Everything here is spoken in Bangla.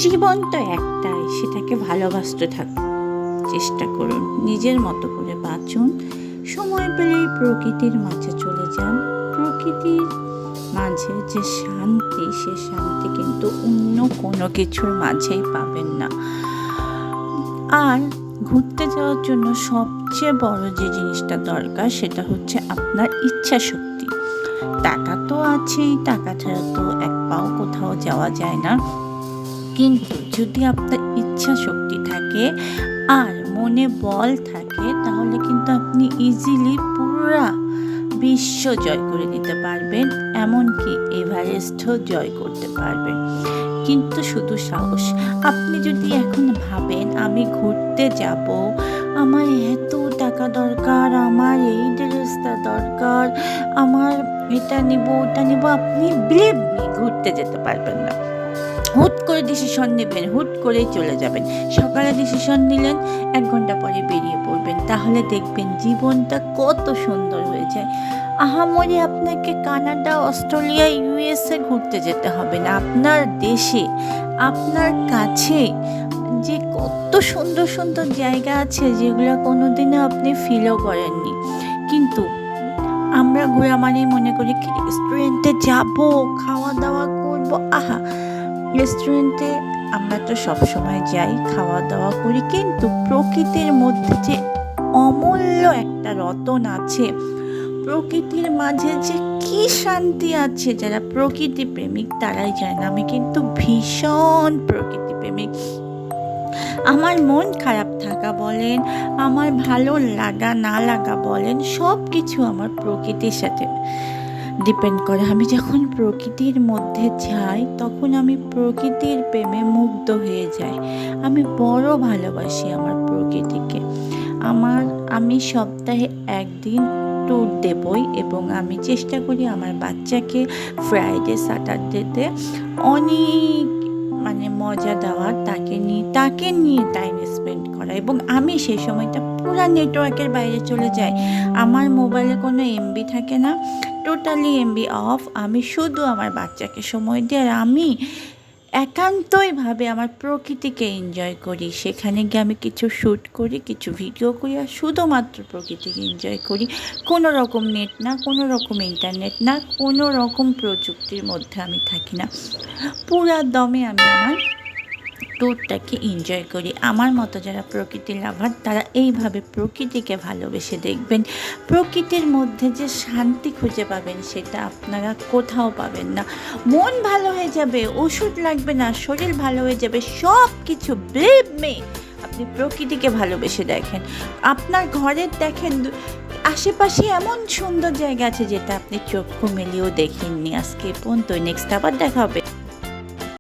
জীবন তো একটাই, সেটাকে ভালোবাসতে থাকুন, চেষ্টা করুন, নিজের মতো করে বাঁচুন। সময় পেলেই প্রকৃতির মাঝে চলে যান। প্রকৃতির মাঝে যে শান্তি, সে শান্তি কিন্তু অন্য কোনো কিছুর মাঝেই পাবেন না। আর ঘুরতে যাওয়ার জন্য সবচেয়ে বড় যে জিনিসটা দরকার, সেটা হচ্ছে আপনার ইচ্ছা শক্তি। টাকা তো আছেই, টাকা ছাড়া তো এক পাও কোথাও যাওয়া যায় না। কিন্তু যদি আপনার ইচ্ছা শক্তি থাকে আর মনে বল থাকে, তাহলে কিন্তু আপনি ইজিলি পুরা বিশ্ব জয় করে নিতে পারবেন, এমনকি এভারেস্টও জয় করতে পারবেন। কিন্তু শুধু সাহস। আপনি যদি এখন ভাবেন আমি ঘুরতে যাব, আমার এত টাকা দরকার, আমার এই ড্রেসটা দরকার, আমার এটা নিব ওটা নিব, আপনি বিলিভ মি ঘুরতে যেতে পারবেন না। হুট করে ডিসিশন নেবেন, হুট করেই চলে যাবেন। সকালে ডিসিশন নিলেন, 1 ঘন্টা পরে বেরিয়ে পড়বেন, তাহলে দেখবেন জীবনটা কত সুন্দর হয়ে যায়। আহামরি আপনাকে কানাডা, অস্ট্রেলিয়া, ইউএসএ ঘুরতে যেতে হবে না। আপনার দেশে, আপনার কাছে যে কত সুন্দর সুন্দর জায়গা আছে, যেগুলো কোনোদিনও আপনি ফিলও করেননি। কিন্তু আমরা ঘোরা মানেই মনে করি কি রেস্টুরেন্টে যাব, খাওয়া দাওয়া করব। আহা, রেস্টুরেন্টে আমরা তো সবসময় যাই, খাওয়া দাওয়া করি, কিন্তু প্রকৃতির মধ্যে যে অমূল্য একটা রতন আছে, প্রকৃতির মাঝে যে কি শান্তি আছে, যারা প্রকৃতি প্রেমিক তারাই জানে। আমি কিন্তু ভীষণ প্রকৃতি প্রেমিক। আমার মন খারাপ থাকা বলেন, আমার ভালো লাগা না লাগা বলেন, সব কিছু আমার প্রকৃতির সাথে ডিপেন্ড করে। আমি যখন প্রকৃতির মধ্যে যাই, তখন আমি প্রকৃতির প্রেমে মুগ্ধ হয়ে যাই। আমি বড় ভালোবাসি আমার প্রকৃতিকে। আমি সপ্তাহে একদিন ট্যুর দেবই, এবং আমি চেষ্টা করি আমার বাচ্চাকে ফ্রাইডে স্যাটারডেতে অনেক মজা দেওয়ার, তাকে নিয়ে টাইম স্পেন্ড করা, এবং আমি সেই সময়টা পুরো নেটওয়ার্কের বাইরে চলে যাই। আমার মোবাইলে কোনো এমবি থাকে না, টোটালি এমবি অফ। আমি শুধু আমার বাচ্চাকে সময় দিই, আর আমি একান্তইভাবে আমার প্রকৃতিকে এনজয় করি। সেখানে গিয়ে আমি কিছু শ্যুট করি, কিছু ভিডিও করি, আর শুধুমাত্র প্রকৃতিকে এনজয় করি। কোনো রকম নেট না, কোনো রকম ইন্টারনেট না, কোনো রকম প্রযুক্তির মধ্যে আমি থাকি না। পুরা দমে আমি আমার ট্যুরটাকে এনজয় করি। আমার মতো যারা প্রকৃতি লাভার, তারা এইভাবে প্রকৃতিকে ভালোবেসে দেখবেন। প্রকৃতির মধ্যে যে শান্তি খুঁজে পাবেন, সেটা আপনারা কোথাও পাবেন না। মন ভালো হয়ে যাবে, ওষুধ লাগবে না, শরীর ভালো হয়ে যাবে, সব কিছু বিলিভ মি। আপনি প্রকৃতিকে ভালোবেসে দেখেন, আপনার ঘরের দেখেন আশেপাশে এমন সুন্দর জায়গা আছে, যেটা আপনি চক্ষু মেলিয়েও দেখেননি। আজকে পর্যন্ত, নেক্সট আবার দেখা হবে।